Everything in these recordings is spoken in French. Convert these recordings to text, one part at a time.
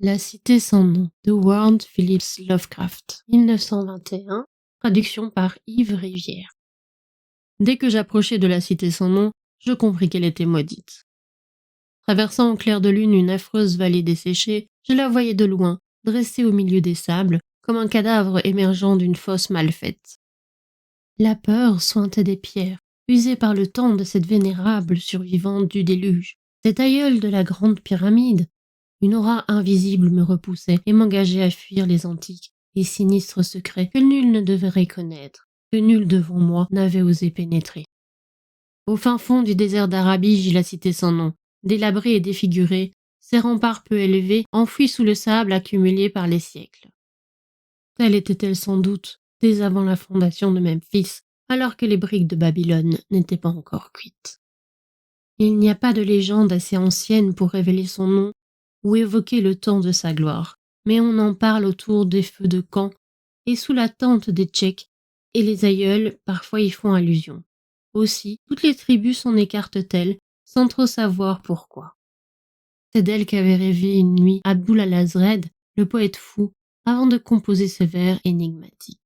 La cité sans nom de Howard Phillips Lovecraft, 1921, traduction par Yves Rivière. Dès que j'approchai de la cité sans nom, je compris qu'elle était maudite. Traversant au clair de lune une affreuse vallée desséchée, je la voyais de loin, dressée au milieu des sables, comme un cadavre émergeant d'une fosse mal faite. La peur sointait des pierres, usées par le temps de cette vénérable survivante du déluge, cette aïeule de la grande pyramide. Une aura invisible me repoussait et m'engageait à fuir les antiques et sinistres secrets que nul ne devrait connaître, que nul devant moi n'avait osé pénétrer. Au fin fond du désert d'Arabie gît la cité sans nom, délabrée et défigurée, ses remparts peu élevés, enfouis sous le sable accumulé par les siècles. Telle était-elle sans doute, dès avant la fondation de Memphis, alors que les briques de Babylone n'étaient pas encore cuites. Il n'y a pas de légende assez ancienne pour révéler son nom ou évoquer le temps de sa gloire, mais on en parle autour des feux de camp et sous la tente des Tchèques, et les aïeuls parfois y font allusion. Aussi, toutes les tribus s'en écartent-elles, sans trop savoir pourquoi. C'est d'elle qu'avait rêvé une nuit Abdul al-Azred, le poète fou, avant de composer ces vers énigmatiques.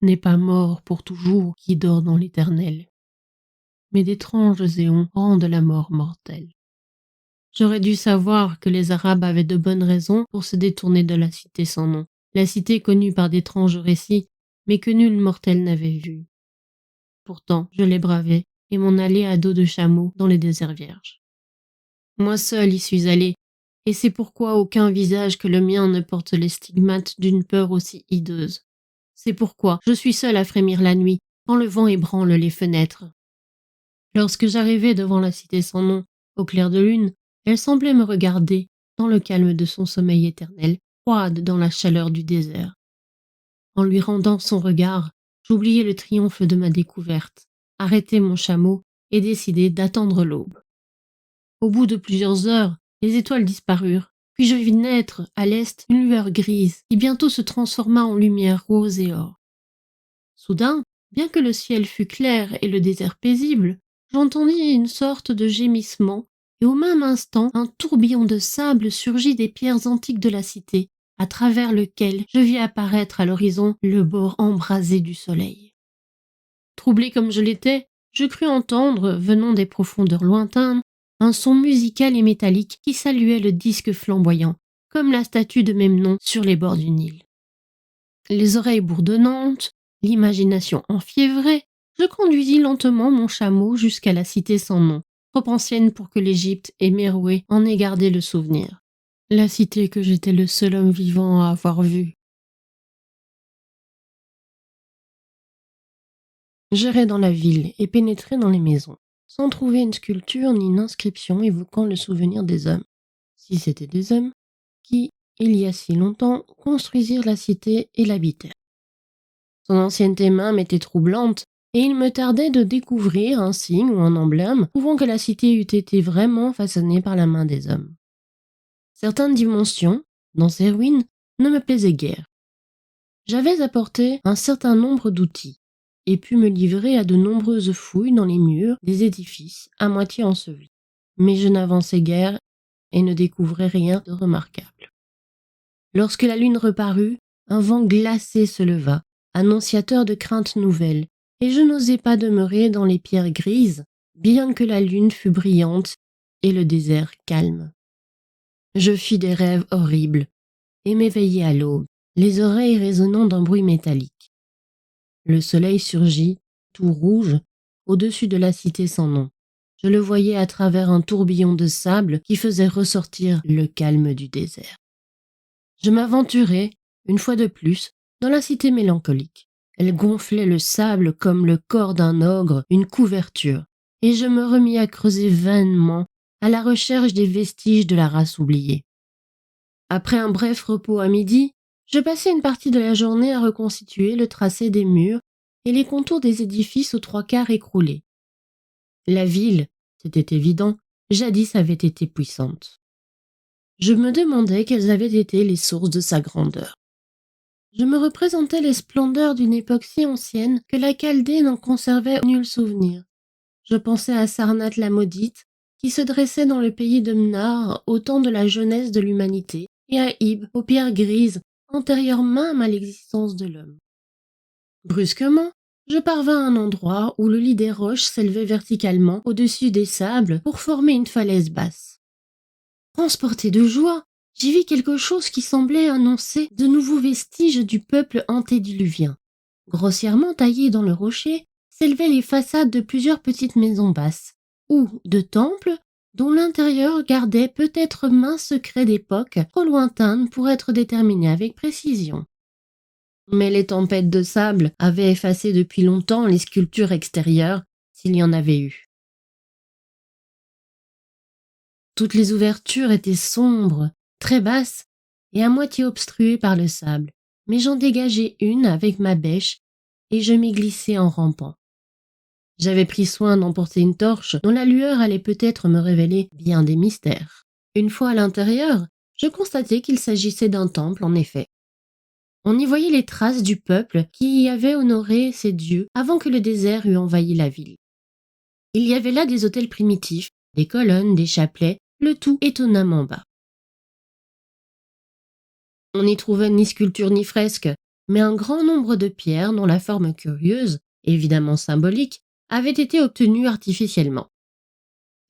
N'est pas mort pour toujours qui dort dans l'éternel, mais d'étranges éons rendent la mort mortelle. J'aurais dû savoir que les Arabes avaient de bonnes raisons pour se détourner de la cité sans nom, la cité connue par d'étranges récits, mais que nul mortel n'avait vue. Pourtant, je l'ai bravée et m'en allai à dos de chameau dans les déserts vierges. Moi seul y suis allé, et c'est pourquoi aucun visage que le mien ne porte les stigmates d'une peur aussi hideuse. C'est pourquoi je suis seul à frémir la nuit, quand le vent ébranle les fenêtres. Lorsque j'arrivai devant la cité sans nom, au clair de lune, elle semblait me regarder, dans le calme de son sommeil éternel, froide dans la chaleur du désert. En lui rendant son regard, j'oubliai le triomphe de ma découverte, arrêtai mon chameau et décidai d'attendre l'aube. Au bout de plusieurs heures, les étoiles disparurent, puis je vis naître, à l'est, une lueur grise, qui bientôt se transforma en lumière rose et or. Soudain, bien que le ciel fût clair et le désert paisible, j'entendis une sorte de gémissement, et au même instant, un tourbillon de sable surgit des pierres antiques de la cité, à travers lequel je vis apparaître à l'horizon le bord embrasé du soleil. Troublé comme je l'étais, je crus entendre, venant des profondeurs lointaines, un son musical et métallique qui saluait le disque flamboyant, comme la statue de même nom sur les bords du Nil. Les oreilles bourdonnantes, l'imagination enfiévrée, je conduisis lentement mon chameau jusqu'à la cité sans nom, trop ancienne pour que l'Égypte et Méroé en aient gardé le souvenir. La cité que j'étais le seul homme vivant à avoir vue. J'errai dans la ville et pénétrai dans les maisons, sans trouver une sculpture ni une inscription évoquant le souvenir des hommes, si c'étaient des hommes, qui, il y a si longtemps, construisirent la cité et l'habitèrent. Son ancienneté même était troublante, et il me tardait de découvrir un signe ou un emblème prouvant que la cité eût été vraiment façonnée par la main des hommes. Certaines dimensions, dans ces ruines, ne me plaisaient guère. J'avais apporté un certain nombre d'outils, et pu me livrer à de nombreuses fouilles dans les murs des édifices à moitié ensevelis. Mais je n'avançai guère et ne découvrais rien de remarquable. Lorsque la lune reparut, un vent glacé se leva, annonciateur de craintes nouvelles, et je n'osai pas demeurer dans les pierres grises, bien que la lune fût brillante et le désert calme. Je fis des rêves horribles, et m'éveillai à l'aube, les oreilles résonnant d'un bruit métallique. Le soleil surgit, tout rouge, au-dessus de la cité sans nom. Je le voyais à travers un tourbillon de sable qui faisait ressortir le calme du désert. Je m'aventurai, une fois de plus, dans la cité mélancolique. Elle gonflait le sable comme le corps d'un ogre, une couverture, et je me remis à creuser vainement à la recherche des vestiges de la race oubliée. Après un bref repos à midi, je passai une partie de la journée à reconstituer le tracé des murs et les contours des édifices aux trois quarts écroulés. La ville, c'était évident, jadis avait été puissante. Je me demandais quelles avaient été les sources de sa grandeur. Je me représentais les splendeurs d'une époque si ancienne que la Chaldée n'en conservait nul souvenir. Je pensais à Sarnath la maudite, qui se dressait dans le pays de Mnar au temps de la jeunesse de l'humanité, et à Hib, aux pierres grises, antérieures même à l'existence de l'homme. Brusquement, je parvins à un endroit où le lit des roches s'élevait verticalement au-dessus des sables pour former une falaise basse. Transporté de joie, j'y vis quelque chose qui semblait annoncer de nouveaux vestiges du peuple antédiluvien. Grossièrement taillées dans le rocher, s'élevaient les façades de plusieurs petites maisons basses, ou de temples, dont l'intérieur gardait peut-être maint secret d'époque trop lointaine pour être déterminé avec précision. Mais les tempêtes de sable avaient effacé depuis longtemps les sculptures extérieures, s'il y en avait eu. Toutes les ouvertures étaient sombres, très basses et à moitié obstruées par le sable, mais j'en dégageai une avec ma bêche et je m'y glissai en rampant. J'avais pris soin d'emporter une torche dont la lueur allait peut-être me révéler bien des mystères. Une fois à l'intérieur, je constatai qu'il s'agissait d'un temple en effet. On y voyait les traces du peuple qui y avait honoré ses dieux avant que le désert eût envahi la ville. Il y avait là des autels primitifs, des colonnes, des chapelets, le tout étonnamment bas. On n'y trouvait ni sculpture ni fresque, mais un grand nombre de pierres dont la forme curieuse, évidemment symbolique, avait été obtenue artificiellement.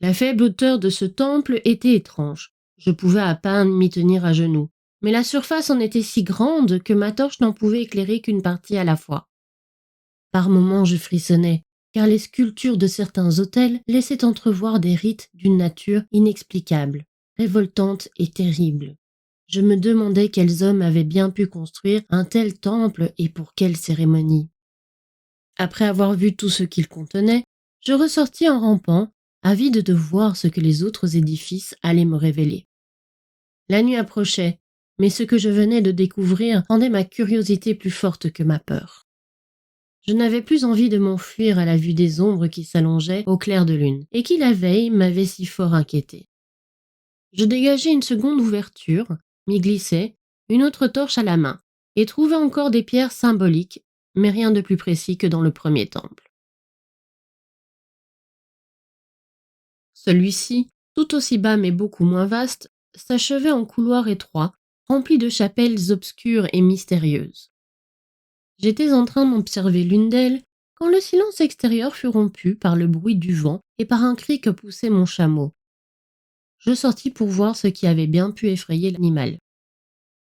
La faible hauteur de ce temple était étrange. Je pouvais à peine m'y tenir à genoux, mais la surface en était si grande que ma torche n'en pouvait éclairer qu'une partie à la fois. Par moments je frissonnais, car les sculptures de certains autels laissaient entrevoir des rites d'une nature inexplicable, révoltante et terrible. Je me demandais quels hommes avaient bien pu construire un tel temple et pour quelle cérémonie. Après avoir vu tout ce qu'il contenait, je ressortis en rampant, avide de voir ce que les autres édifices allaient me révéler. La nuit approchait, mais ce que je venais de découvrir rendait ma curiosité plus forte que ma peur. Je n'avais plus envie de m'enfuir à la vue des ombres qui s'allongeaient au clair de lune, et qui la veille m'avaient si fort inquiété. Je dégageai une seconde ouverture, m'y glissai, une autre torche à la main, et trouvai encore des pierres symboliques, mais rien de plus précis que dans le premier temple. Celui-ci, tout aussi bas mais beaucoup moins vaste, s'achevait en couloir étroit, rempli de chapelles obscures et mystérieuses. J'étais en train d'observer l'une d'elles, quand le silence extérieur fut rompu par le bruit du vent et par un cri que poussait mon chameau. Je sortis pour voir ce qui avait bien pu effrayer l'animal.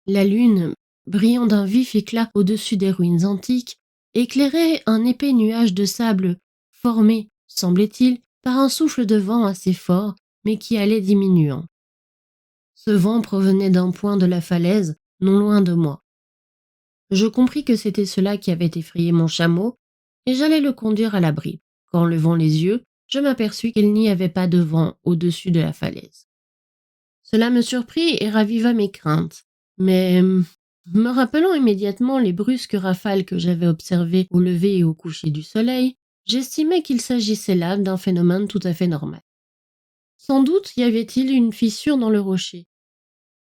La lune, brillant d'un vif éclat au-dessus des ruines antiques, éclairait un épais nuage de sable formé, semblait-il, par un souffle de vent assez fort, mais qui allait diminuant. Ce vent provenait d'un point de la falaise, non loin de moi. Je compris que c'était cela qui avait effrayé mon chameau, et j'allais le conduire à l'abri, quand, levant les yeux, je m'aperçus qu'il n'y avait pas de vent au-dessus de la falaise. Cela me surprit et raviva mes craintes, mais, me rappelant immédiatement les brusques rafales que j'avais observées au lever et au coucher du soleil, j'estimai qu'il s'agissait là d'un phénomène tout à fait normal. Sans doute y avait-il une fissure dans le rocher.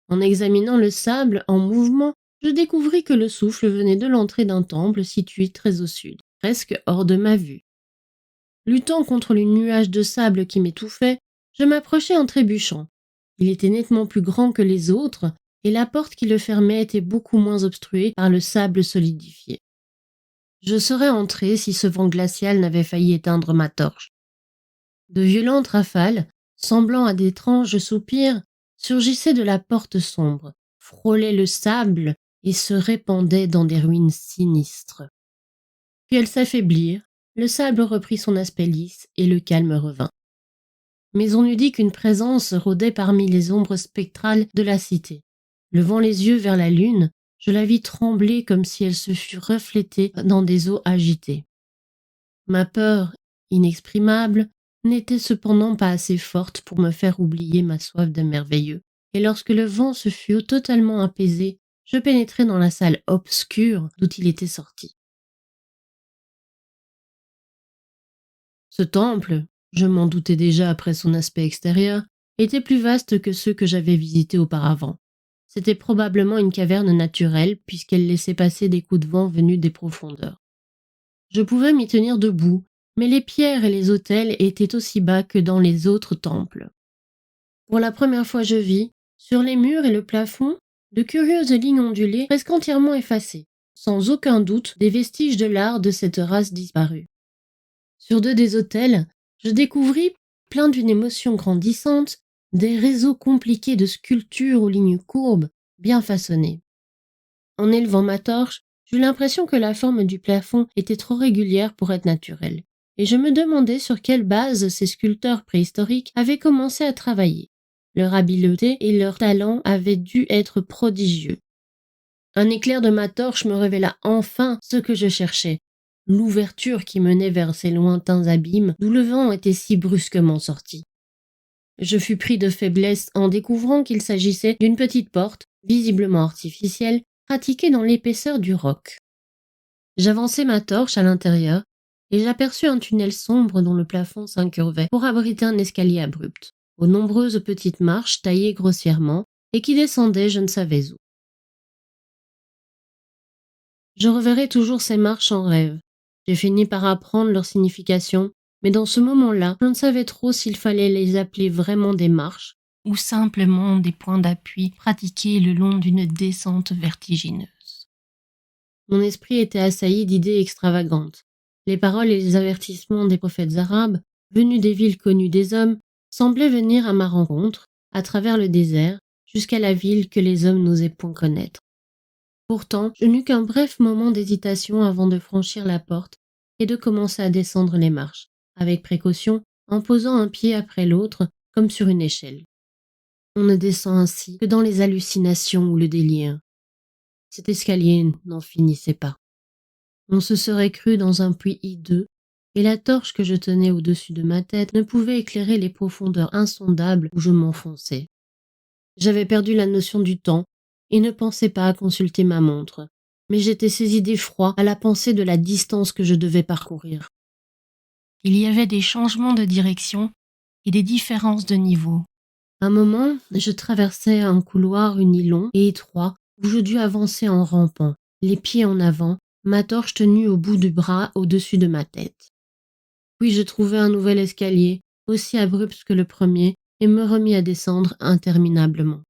En examinant le sable en mouvement, je découvris que le souffle venait de l'entrée d'un temple situé très au sud, presque hors de ma vue. Luttant contre le nuage de sable qui m'étouffait, je m'approchai en trébuchant. Il était nettement plus grand que les autres, et la porte qui le fermait était beaucoup moins obstruée par le sable solidifié. Je serais entré si ce vent glacial n'avait failli éteindre ma torche. De violentes rafales, semblant à d'étranges soupirs, surgissaient de la porte sombre, frôlaient le sable et se répandaient dans des ruines sinistres. Puis elles s'affaiblirent, le sable reprit son aspect lisse et le calme revint. Mais on eût dit qu'une présence rôdait parmi les ombres spectrales de la cité. Levant les yeux vers la lune, je la vis trembler comme si elle se fût reflétée dans des eaux agitées. Ma peur, inexprimable, n'était cependant pas assez forte pour me faire oublier ma soif de merveilleux, et lorsque le vent se fut totalement apaisé, je pénétrai dans la salle obscure d'où il était sorti. Ce temple, je m'en doutais déjà après son aspect extérieur, était plus vaste que ceux que j'avais visités auparavant. C'était probablement une caverne naturelle puisqu'elle laissait passer des coups de vent venus des profondeurs. Je pouvais m'y tenir debout, mais les pierres et les autels étaient aussi bas que dans les autres temples. Pour la première fois je vis, Sur les murs et le plafond, de curieuses lignes ondulées presque entièrement effacées, sans aucun doute des vestiges de l'art de cette race disparue. Sur deux des autels, je découvris, plein d'une émotion grandissante, des réseaux compliqués de sculptures aux lignes courbes, bien façonnées. En élevant ma torche, j'eus l'impression que la forme du plafond était trop régulière pour être naturelle, et je me demandais sur quelle base ces sculpteurs préhistoriques avaient commencé à travailler. Leur habileté et leur talent avaient dû être prodigieux. Un éclair de ma torche me révéla enfin ce que je cherchais, l'ouverture qui menait vers ces lointains abîmes d'où le vent était si brusquement sorti. Je fus pris de faiblesse en découvrant qu'il s'agissait d'une petite porte, visiblement artificielle, pratiquée dans l'épaisseur du roc. J'avançai ma torche à l'intérieur et j'aperçus un tunnel sombre dont le plafond s'incurvait pour abriter un escalier abrupt, aux nombreuses petites marches taillées grossièrement et qui descendaient je ne savais où. Je reverrai toujours ces marches en rêve. J'ai fini par apprendre leur signification, mais dans ce moment-là, je ne savais trop s'il fallait les appeler vraiment des marches ou simplement des points d'appui pratiqués le long d'une descente vertigineuse. Mon esprit était assailli d'idées extravagantes. Les paroles et les avertissements des prophètes arabes, venus des villes connues des hommes, semblaient venir à ma rencontre, à travers le désert, jusqu'à la ville que les hommes n'osaient point connaître. Pourtant, je n'eus qu'un bref moment d'hésitation avant de franchir la porte et de commencer à descendre les marches, avec précaution, en posant un pied après l'autre, comme sur une échelle. On ne descend ainsi que dans les hallucinations ou le délire. Cet escalier n'en finissait pas. On se serait cru dans un puits hideux, et la torche que je tenais au-dessus de ma tête ne pouvait éclairer les profondeurs insondables où je m'enfonçais. J'avais perdu la notion du temps, et ne pensais pas à consulter ma montre, mais j'étais saisi d'effroi à la pensée de la distance que je devais parcourir. Il y avait des changements de direction et des différences de niveau. Un moment, je traversais un couloir uni long et étroit où je dus avancer en rampant, les pieds en avant, ma torche tenue au bout du bras au-dessus de ma tête. Puis je trouvai un nouvel escalier, aussi abrupt que le premier, et me remis à descendre interminablement.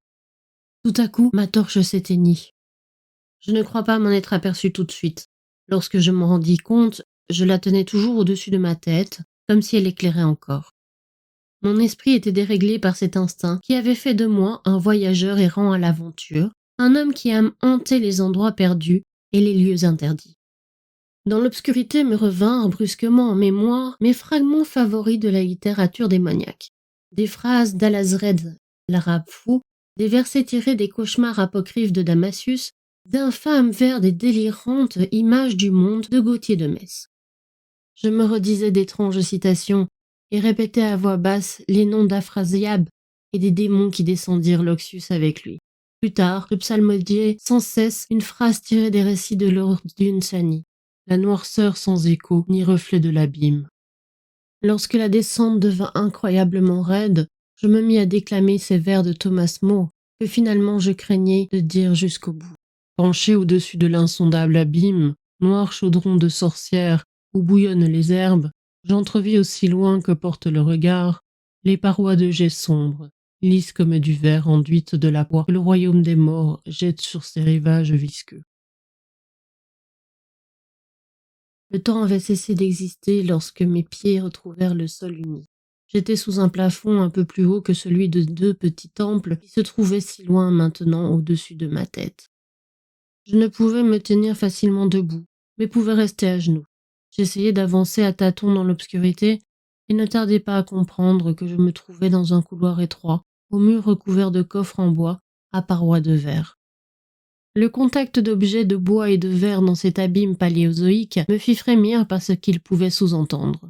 Tout à coup, ma torche s'éteignit. Je ne crois pas m'en être aperçu tout de suite. Lorsque je m'en rendis compte, je la tenais toujours au-dessus de ma tête, comme si elle éclairait encore. Mon esprit était déréglé par cet instinct qui avait fait de moi un voyageur errant à l'aventure, un homme qui aime hanter les endroits perdus et les lieux interdits. Dans l'obscurité me revinrent brusquement en mémoire mes fragments favoris de la littérature démoniaque. Des phrases d'Alazred, l'arabe fou, des versets tirés des cauchemars apocryphes de Damasius, d'infâmes vers des délirantes images du monde de Gauthier de Metz. Je me redisais d'étranges citations et répétais à voix basse les noms d'Aphrasiab et des démons qui descendirent l'Oxus avec lui. Plus tard, je psalmodiais sans cesse une phrase tirée des récits de Lord Dunsany, la noirceur sans écho ni reflet de l'abîme. Lorsque la descente devint incroyablement raide, je me mis à déclamer ces vers de Thomas More, que finalement je craignais de dire jusqu'au bout. Penché au-dessus de l'insondable abîme, noir chaudron de sorcière, où bouillonnent les herbes, j'entrevis aussi loin que porte le regard les parois de jets sombres, lisses comme du verre enduites de la poix que le royaume des morts jette sur ses rivages visqueux. Le temps avait cessé d'exister lorsque mes pieds retrouvèrent le sol uni. J'étais sous un plafond un peu plus haut que celui de deux petits temples qui se trouvaient si loin maintenant au-dessus de ma tête. Je ne pouvais me tenir facilement debout, mais pouvais rester à genoux. J'essayais d'avancer à tâtons dans l'obscurité et ne tardai pas à comprendre que je me trouvais dans un couloir étroit, aux murs recouverts de coffres en bois, à parois de verre. Le contact d'objets de bois et de verre dans cet abîme paléozoïque me fit frémir par ce qu'il pouvait sous-entendre.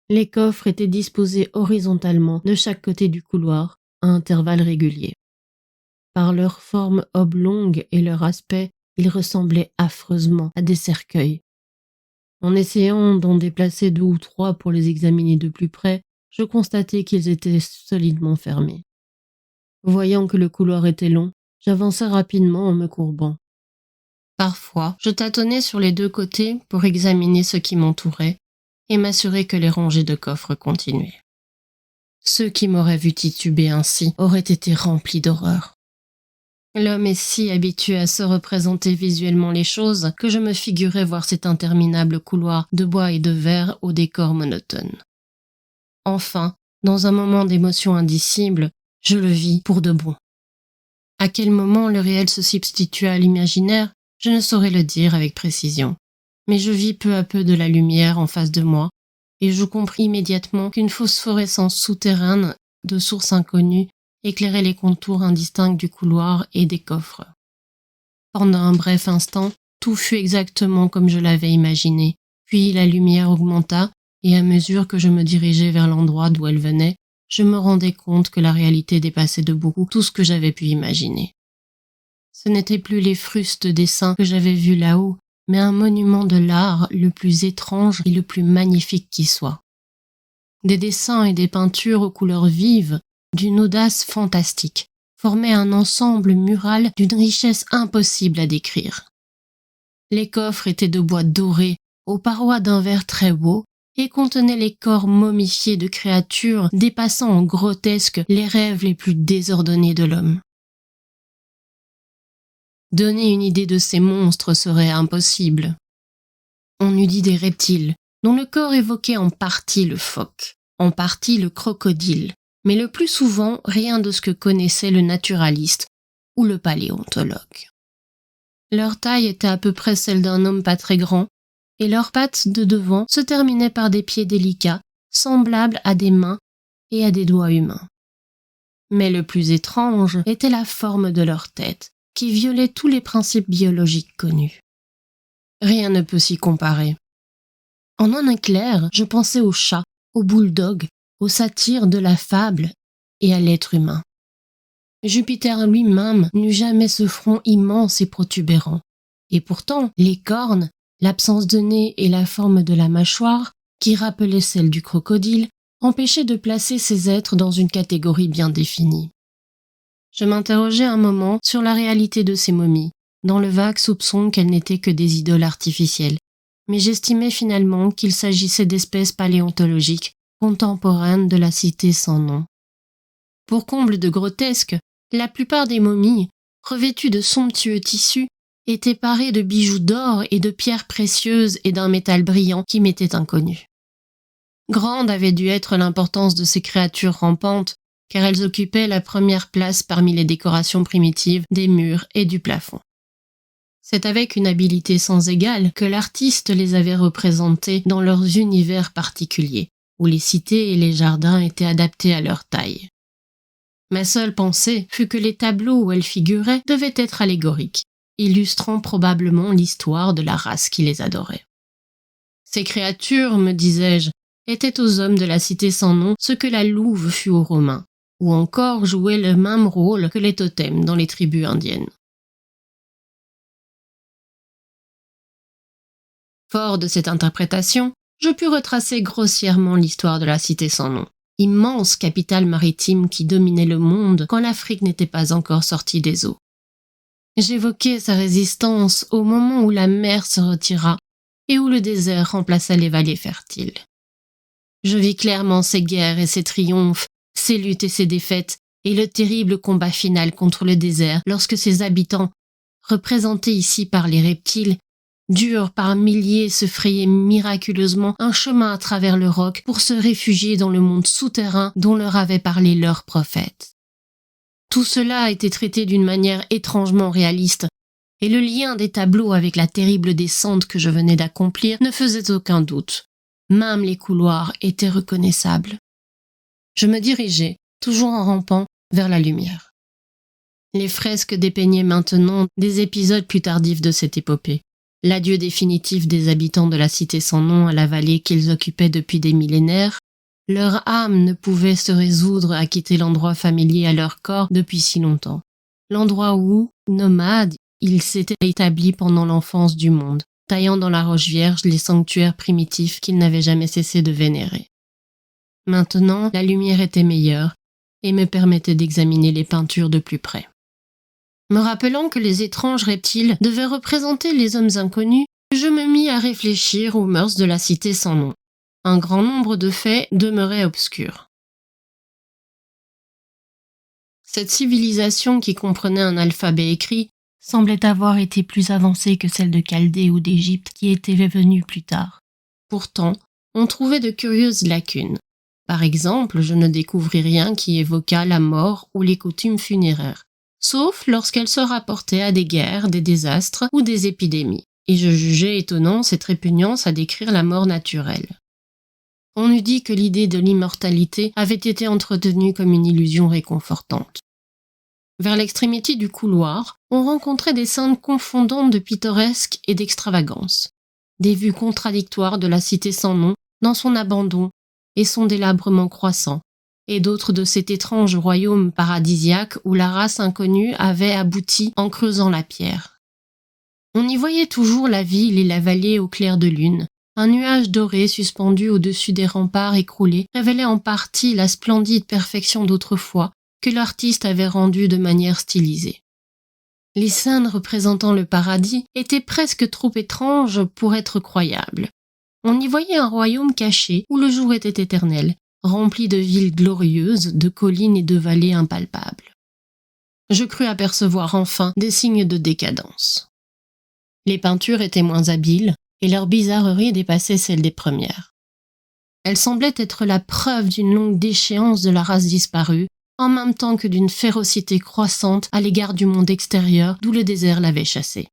Les coffres étaient disposés horizontalement de chaque côté du couloir, à intervalles réguliers. Par leur forme oblongue et leur aspect, ils ressemblaient affreusement à des cercueils. En essayant d'en déplacer 2 ou 3 pour les examiner de plus près, je constatai qu'ils étaient solidement fermés. Voyant que le couloir était long, j'avançai rapidement en me courbant. Parfois, je tâtonnais sur les 2 côtés pour examiner ce qui m'entourait et m'assurer que les rangées de coffres continuaient. Ceux qui m'auraient vu tituber ainsi auraient été remplis d'horreur. L'homme est si habitué à se représenter visuellement les choses que je me figurais voir cet interminable couloir de bois et de verre au décor monotone. Enfin, dans un moment d'émotion indicible, je le vis pour de bon. À quel moment le réel se substitua à l'imaginaire, je ne saurais le dire avec précision. Mais je vis peu à peu de la lumière en face de moi, et je compris immédiatement qu'une phosphorescence souterraine de source inconnue éclairait les contours indistincts du couloir et des coffres. Pendant un bref instant, tout fut exactement comme je l'avais imaginé, puis la lumière augmenta, et à mesure que je me dirigeais vers l'endroit d'où elle venait, je me rendais compte que la réalité dépassait de beaucoup tout ce que j'avais pu imaginer. Ce n'étaient plus les frustes dessins que j'avais vus là-haut, mais un monument de l'art le plus étrange et le plus magnifique qui soit. Des dessins et des peintures aux couleurs vives, d'une audace fantastique, formaient un ensemble mural d'une richesse impossible à décrire. Les coffres étaient de bois doré, aux parois d'un verre très beau, et contenaient les corps momifiés de créatures dépassant en grotesque les rêves les plus désordonnés de l'homme. Donner une idée de ces monstres serait impossible. On eût dit des reptiles, dont le corps évoquait en partie le phoque, en partie le crocodile, mais le plus souvent rien de ce que connaissait le naturaliste ou le paléontologue. Leur taille était à peu près celle d'un homme pas très grand, et leurs pattes de devant se terminaient par des pieds délicats, semblables à des mains et à des doigts humains. Mais le plus étrange était la forme de leur tête, qui violait tous les principes biologiques connus. Rien ne peut s'y comparer. En un éclair, je pensais au chat, au bulldog, au satyre de la fable et à l'être humain. Jupiter lui-même n'eut jamais ce front immense et protubérant. Et pourtant, les cornes, l'absence de nez et la forme de la mâchoire, qui rappelaient celle du crocodile, empêchaient de placer ces êtres dans une catégorie bien définie. Je m'interrogeais un moment sur la réalité de ces momies, dans le vague soupçon qu'elles n'étaient que des idoles artificielles, mais j'estimais finalement qu'il s'agissait d'espèces paléontologiques contemporaines de la cité sans nom. Pour comble de grotesque, la plupart des momies, revêtues de somptueux tissus, étaient parées de bijoux d'or et de pierres précieuses et d'un métal brillant qui m'était inconnu. Grande avait dû être l'importance de ces créatures rampantes, car elles occupaient la première place parmi les décorations primitives des murs et du plafond. C'est avec une habileté sans égale que l'artiste les avait représentées dans leurs univers particuliers, où les cités et les jardins étaient adaptés à leur taille. Ma seule pensée fut que les tableaux où elles figuraient devaient être allégoriques, illustrant probablement l'histoire de la race qui les adorait. Ces créatures, me disais-je, étaient aux hommes de la cité sans nom ce que la louve fut aux Romains, ou encore jouaient le même rôle que les totems dans les tribus indiennes. Fort de cette interprétation, je pus retracer grossièrement l'histoire de la cité sans nom, immense capitale maritime qui dominait le monde quand l'Afrique n'était pas encore sortie des eaux. J'évoquai sa résistance au moment où la mer se retira et où le désert remplaça les vallées fertiles. Je vis clairement ses guerres et ses triomphes, ses luttes et ses défaites, et le terrible combat final contre le désert lorsque ses habitants, représentés ici par les reptiles, durent par milliers se frayer miraculeusement un chemin à travers le roc pour se réfugier dans le monde souterrain dont leur avait parlé leur prophète. Tout cela a été traité d'une manière étrangement réaliste, et le lien des tableaux avec la terrible descente que je venais d'accomplir ne faisait aucun doute. Même les couloirs étaient reconnaissables. Je me dirigeais, toujours en rampant, vers la lumière. Les fresques dépeignaient maintenant des épisodes plus tardifs de cette épopée. L'adieu définitif des habitants de la cité sans nom à la vallée qu'ils occupaient depuis des millénaires, leur âme ne pouvait se résoudre à quitter l'endroit familier à leur corps depuis si longtemps. L'endroit où, nomades, ils s'étaient établis pendant l'enfance du monde, taillant dans la roche vierge les sanctuaires primitifs qu'ils n'avaient jamais cessé de vénérer. Maintenant, la lumière était meilleure et me permettait d'examiner les peintures de plus près. Me rappelant que les étranges reptiles devaient représenter les hommes inconnus, je me mis à réfléchir aux mœurs de la cité sans nom. Un grand nombre de faits demeuraient obscurs. Cette civilisation qui comprenait un alphabet écrit semblait avoir été plus avancée que celle de Chaldée ou d'Égypte qui était venue plus tard. Pourtant, on trouvait de curieuses lacunes. Par exemple, je ne découvris rien qui évoquât la mort ou les coutumes funéraires, sauf lorsqu'elle se rapportait à des guerres, des désastres ou des épidémies, et je jugeais étonnant cette répugnance à décrire la mort naturelle. On eût dit que l'idée de l'immortalité avait été entretenue comme une illusion réconfortante. Vers l'extrémité du couloir, on rencontrait des scènes confondantes de pittoresque et d'extravagance, des vues contradictoires de la cité sans nom dans son abandon et son délabrement croissant, et d'autres de cet étrange royaume paradisiaque où la race inconnue avait abouti en creusant la pierre. On y voyait toujours la ville et la vallée au clair de lune. Un nuage doré suspendu au-dessus des remparts écroulés révélait en partie la splendide perfection d'autrefois que l'artiste avait rendue de manière stylisée. Les scènes représentant le paradis étaient presque trop étranges pour être croyables. On y voyait un royaume caché où le jour était éternel, rempli de villes glorieuses, de collines et de vallées impalpables. Je crus apercevoir enfin des signes de décadence. Les peintures étaient moins habiles, et leur bizarrerie dépassait celle des premières. Elles semblaient être la preuve d'une longue déchéance de la race disparue, en même temps que d'une férocité croissante à l'égard du monde extérieur d'où le désert l'avait chassé.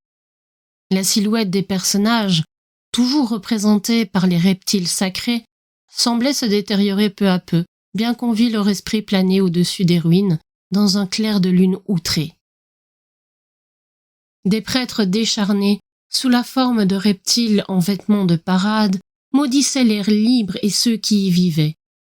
La silhouette des personnages, toujours représentés par les reptiles sacrés, semblait se détériorer peu à peu, bien qu'on vît leur esprit planer au-dessus des ruines, dans un clair de lune outré. Des prêtres décharnés, sous la forme de reptiles en vêtements de parade, maudissaient l'air libre et ceux qui y vivaient,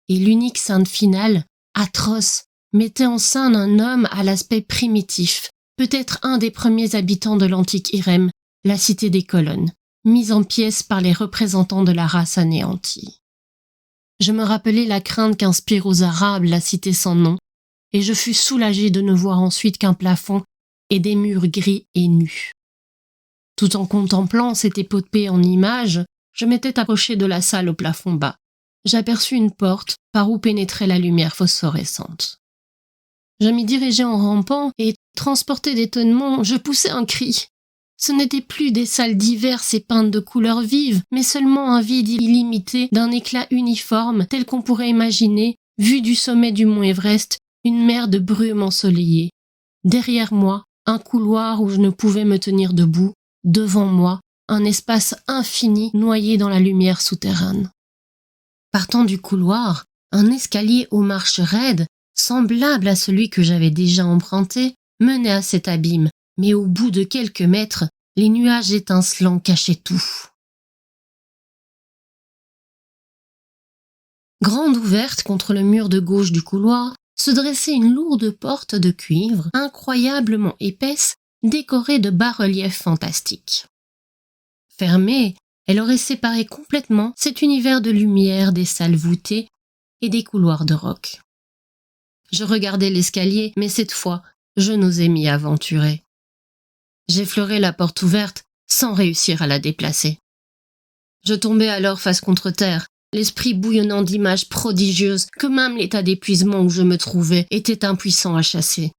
et l'unique sainte finale, atroce, mettait en scène un homme à l'aspect primitif, peut-être un des premiers habitants de l'antique Irem, la cité des colonnes, mise en pièces par les représentants de la race anéantie. Je me rappelai la crainte qu'inspire aux Arabes la cité sans nom, et je fus soulagé de ne voir ensuite qu'un plafond et des murs gris et nus. Tout en contemplant cette épopée en images, je m'étais approché de la salle au plafond bas. J'aperçus une porte par où pénétrait la lumière phosphorescente. Je m'y dirigeai en rampant et, transporté d'étonnement, je poussai un cri. Ce n'étaient plus des salles diverses et peintes de couleurs vives, mais seulement un vide illimité d'un éclat uniforme tel qu'on pourrait imaginer, vu du sommet du mont Everest, une mer de brume ensoleillée. Derrière moi, un couloir où je ne pouvais me tenir debout, devant moi, un espace infini noyé dans la lumière souterraine. Partant du couloir, un escalier aux marches raides, semblable à celui que j'avais déjà emprunté, menait à cet abîme, mais au bout de quelques mètres, les nuages étincelants cachaient tout. Grande ouverte contre le mur de gauche du couloir, se dressait une lourde porte de cuivre, incroyablement épaisse, décorée de bas-reliefs fantastiques. Fermée, elle aurait séparé complètement cet univers de lumière des salles voûtées et des couloirs de roc. Je regardais l'escalier, mais cette fois, je n'osais m'y aventurer. J'effleurai la porte ouverte sans réussir à la déplacer. Je tombai alors face contre terre, l'esprit bouillonnant d'images prodigieuses que même l'état d'épuisement où je me trouvais était impuissant à chasser.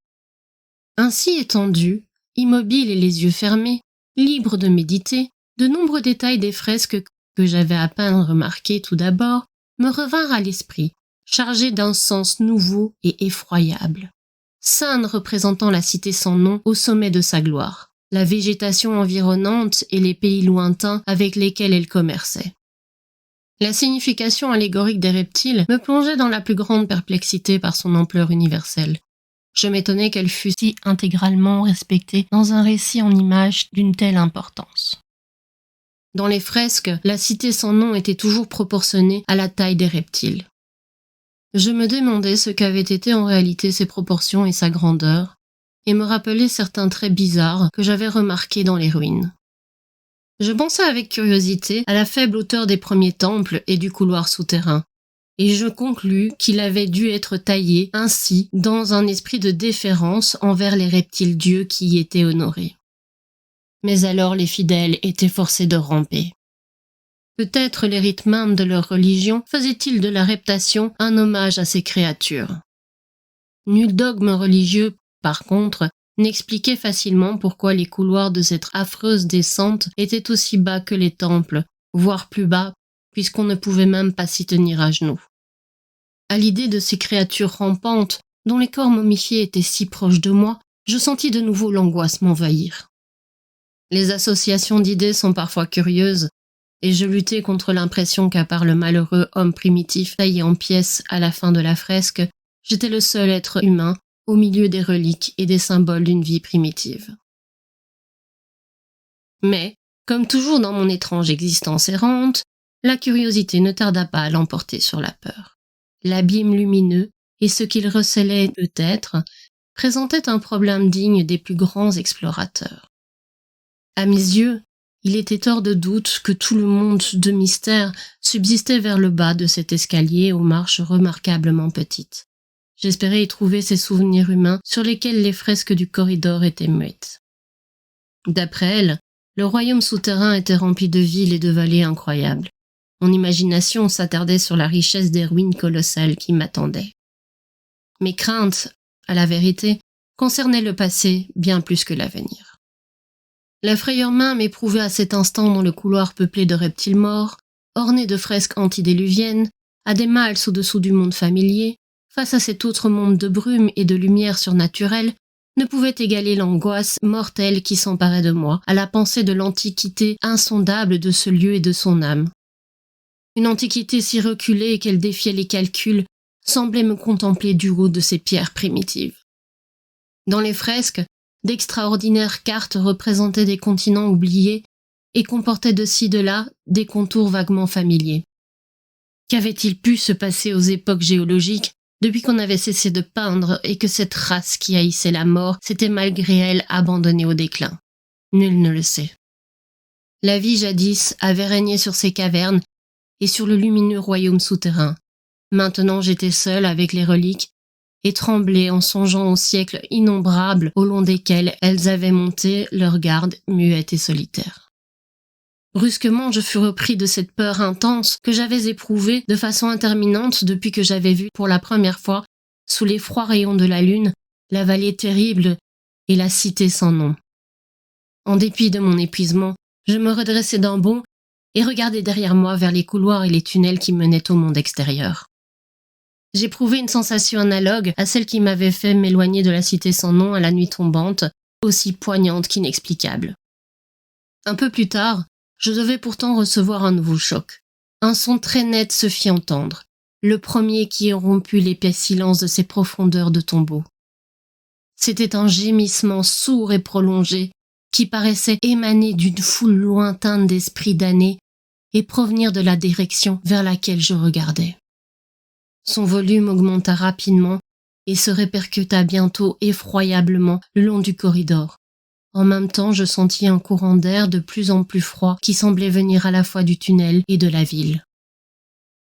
Ainsi étendu, immobile et les yeux fermés, libre de méditer, de nombreux détails des fresques que j'avais à peine remarqués tout d'abord me revinrent à l'esprit, chargés d'un sens nouveau et effroyable. Scène représentant la cité sans nom au sommet de sa gloire, la végétation environnante et les pays lointains avec lesquels elle commerçait. La signification allégorique des reptiles me plongeait dans la plus grande perplexité par son ampleur universelle. Je m'étonnais qu'elle fût si intégralement respectée dans un récit en images d'une telle importance. Dans les fresques, la cité sans nom était toujours proportionnée à la taille des reptiles. Je me demandais ce qu'avaient été en réalité ses proportions et sa grandeur, et me rappelais certains traits bizarres que j'avais remarqués dans les ruines. Je pensais avec curiosité à la faible hauteur des premiers temples et du couloir souterrain, et je conclus qu'il avait dû être taillé ainsi dans un esprit de déférence envers les reptiles dieux qui y étaient honorés. Mais alors les fidèles étaient forcés de ramper. Peut-être les rites mêmes de leur religion faisaient-ils de la reptation un hommage à ces créatures. Nul dogme religieux, par contre, n'expliquait facilement pourquoi les couloirs de cette affreuse descente étaient aussi bas que les temples, voire plus bas, puisqu'on ne pouvait même pas s'y tenir à genoux. À l'idée de ces créatures rampantes, dont les corps momifiés étaient si proches de moi, je sentis de nouveau l'angoisse m'envahir. Les associations d'idées sont parfois curieuses, et je luttais contre l'impression qu'à part le malheureux homme primitif taillé en pièces à la fin de la fresque, j'étais le seul être humain au milieu des reliques et des symboles d'une vie primitive. Mais, comme toujours dans mon étrange existence errante, la curiosité ne tarda pas à l'emporter sur la peur. L'abîme lumineux, et ce qu'il recelait peut-être, présentait un problème digne des plus grands explorateurs. À mes yeux, il était hors de doute que tout le monde de mystère subsistait vers le bas de cet escalier aux marches remarquablement petites. J'espérais y trouver ces souvenirs humains sur lesquels les fresques du corridor étaient muettes. D'après elle, le royaume souterrain était rempli de villes et de vallées incroyables. Mon imagination s'attardait sur la richesse des ruines colossales qui m'attendaient. Mes craintes, à la vérité, concernaient le passé bien plus que l'avenir. La frayeur même éprouvée à cet instant dans le couloir peuplé de reptiles morts, orné de fresques antédiluviennes, à des mâles au-dessous du monde familier, face à cet autre monde de brume et de lumière surnaturelle, ne pouvait égaler l'angoisse mortelle qui s'emparait de moi à la pensée de l'antiquité insondable de ce lieu et de son âme. Une antiquité si reculée qu'elle défiait les calculs semblait me contempler du haut de ces pierres primitives. Dans les fresques, d'extraordinaires cartes représentaient des continents oubliés et comportaient de ci de là des contours vaguement familiers. Qu'avait-il pu se passer aux époques géologiques depuis qu'on avait cessé de peindre et que cette race qui haïssait la mort s'était malgré elle abandonnée au déclin? Nul ne le sait. La vie jadis avait régné sur ces cavernes et sur le lumineux royaume souterrain. Maintenant j'étais seul avec les reliques et tremblais en songeant aux siècles innombrables au long desquels elles avaient monté leur garde muette et solitaire. Brusquement, je fus repris de cette peur intense que j'avais éprouvée de façon interminante depuis que j'avais vu pour la première fois, sous les froids rayons de la lune, la vallée terrible et la cité sans nom. En dépit de mon épuisement, je me redressai d'un bond et regardai derrière moi vers les couloirs et les tunnels qui menaient au monde extérieur. J'éprouvai une sensation analogue à celle qui m'avait fait m'éloigner de la cité sans nom à la nuit tombante, aussi poignante qu'inexplicable. Un peu plus tard, je devais pourtant recevoir un nouveau choc. Un son très net se fit entendre, le premier qui rompit l'épais silence de ces profondeurs de tombeau. C'était un gémissement sourd et prolongé qui paraissait émaner d'une foule lointaine d'esprits damnés et provenir de la direction vers laquelle je regardais. Son volume augmenta rapidement et se répercuta bientôt effroyablement le long du corridor. En même temps, je sentis un courant d'air de plus en plus froid qui semblait venir à la fois du tunnel et de la ville.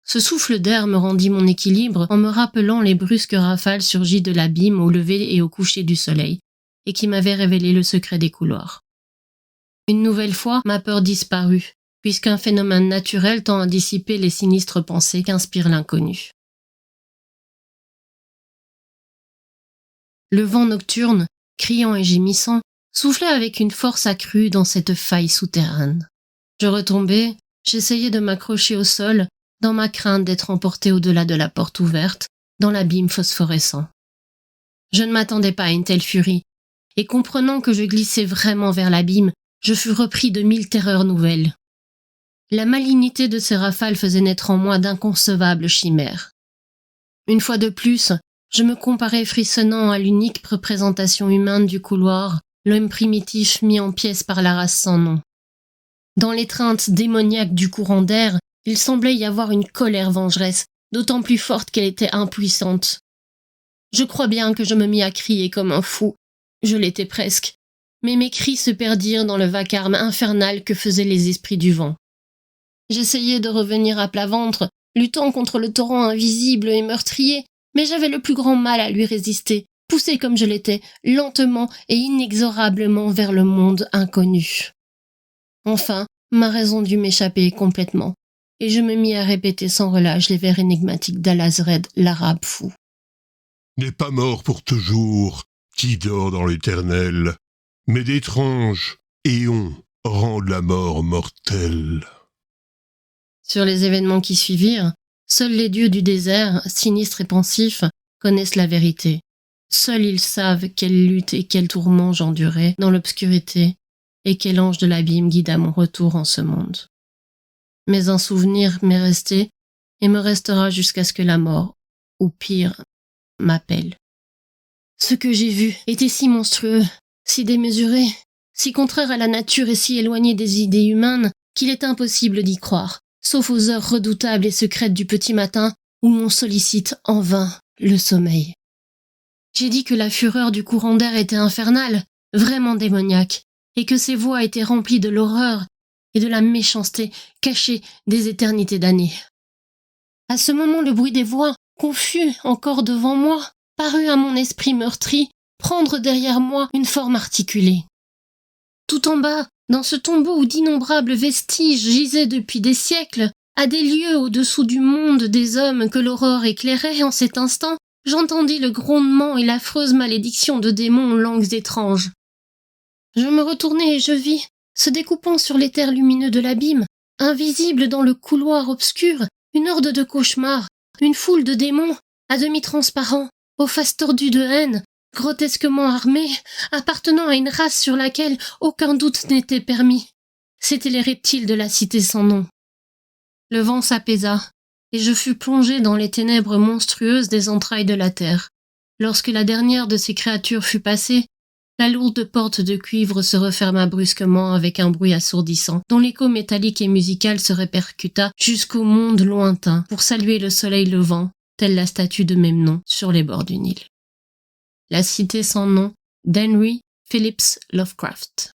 Ce souffle d'air me rendit mon équilibre en me rappelant les brusques rafales surgies de l'abîme au lever et au coucher du soleil, et qui m'avaient révélé le secret des couloirs. Une nouvelle fois, ma peur disparut, puisqu'un phénomène naturel tend à dissiper les sinistres pensées qu'inspire l'inconnu. Le vent nocturne, criant et gémissant, soufflait avec une force accrue dans cette faille souterraine. Je retombais, j'essayais de m'accrocher au sol, dans ma crainte d'être emporté au-delà de la porte ouverte, dans l'abîme phosphorescent. Je ne m'attendais pas à une telle furie, et comprenant que je glissais vraiment vers l'abîme, je fus repris de 1000 terreurs nouvelles. La malignité de ces rafales faisait naître en moi d'inconcevables chimères. Une fois de plus, je me comparais frissonnant à l'unique représentation humaine du couloir, l'homme primitif mis en pièces par la race sans nom. Dans l'étreinte démoniaque du courant d'air, il semblait y avoir une colère vengeresse, d'autant plus forte qu'elle était impuissante. Je crois bien que je me mis à crier comme un fou. Je l'étais presque. Mais mes cris se perdirent dans le vacarme infernal que faisaient les esprits du vent. J'essayais de revenir à plat ventre, luttant contre le torrent invisible et meurtrier, mais j'avais le plus grand mal à lui résister, poussé comme je l'étais, lentement et inexorablement vers le monde inconnu. Enfin, ma raison dut m'échapper complètement, et je me mis à répéter sans relâche les vers énigmatiques d'Alhazred, l'arabe fou. n'est pas mort pour toujours, qui dort dans l'éternel, mais d'étranges éons rendent la mort mortelle. » Sur les événements qui suivirent, seuls les dieux du désert, sinistres et pensifs, connaissent la vérité. Seuls ils savent quelle lutte et quel tourment j'endurais dans l'obscurité et quel ange de l'abîme guida mon retour en ce monde. Mais un souvenir m'est resté et me restera jusqu'à ce que la mort, ou pire, m'appelle. Ce que j'ai vu était si monstrueux, si démesuré, si contraire à la nature et si éloigné des idées humaines qu'il est impossible d'y croire, sauf aux heures redoutables et secrètes du petit matin où l'on sollicite en vain le sommeil. J'ai dit que la fureur du courant d'air était infernale, vraiment démoniaque, et que ses voix étaient remplies de l'horreur et de la méchanceté cachée des éternités d'années. À ce moment, le bruit des voix, confus encore devant moi, parut à mon esprit meurtri prendre derrière moi une forme articulée. Tout en bas, dans ce tombeau où d'innombrables vestiges gisaient depuis des siècles, à des lieues au-dessous du monde des hommes que l'aurore éclairait en cet instant, j'entendis le grondement et l'affreuse malédiction de démons aux langues étranges. Je me retournai et je vis, se découpant sur l'éther lumineux de l'abîme, invisible dans le couloir obscur, une horde de cauchemars, une foule de démons, à demi transparents, aux faces tordues de haine, grotesquement armés, appartenant à une race sur laquelle aucun doute n'était permis. C'étaient les reptiles de la cité sans nom. Le vent s'apaisa, et je fus plongé dans les ténèbres monstrueuses des entrailles de la terre. Lorsque la dernière de ces créatures fut passée, la lourde porte de cuivre se referma brusquement avec un bruit assourdissant, dont l'écho métallique et musical se répercuta jusqu'au monde lointain pour saluer le soleil levant, telle la statue de même nom sur les bords du Nil. La cité sans nom d'Henry Phillips Lovecraft.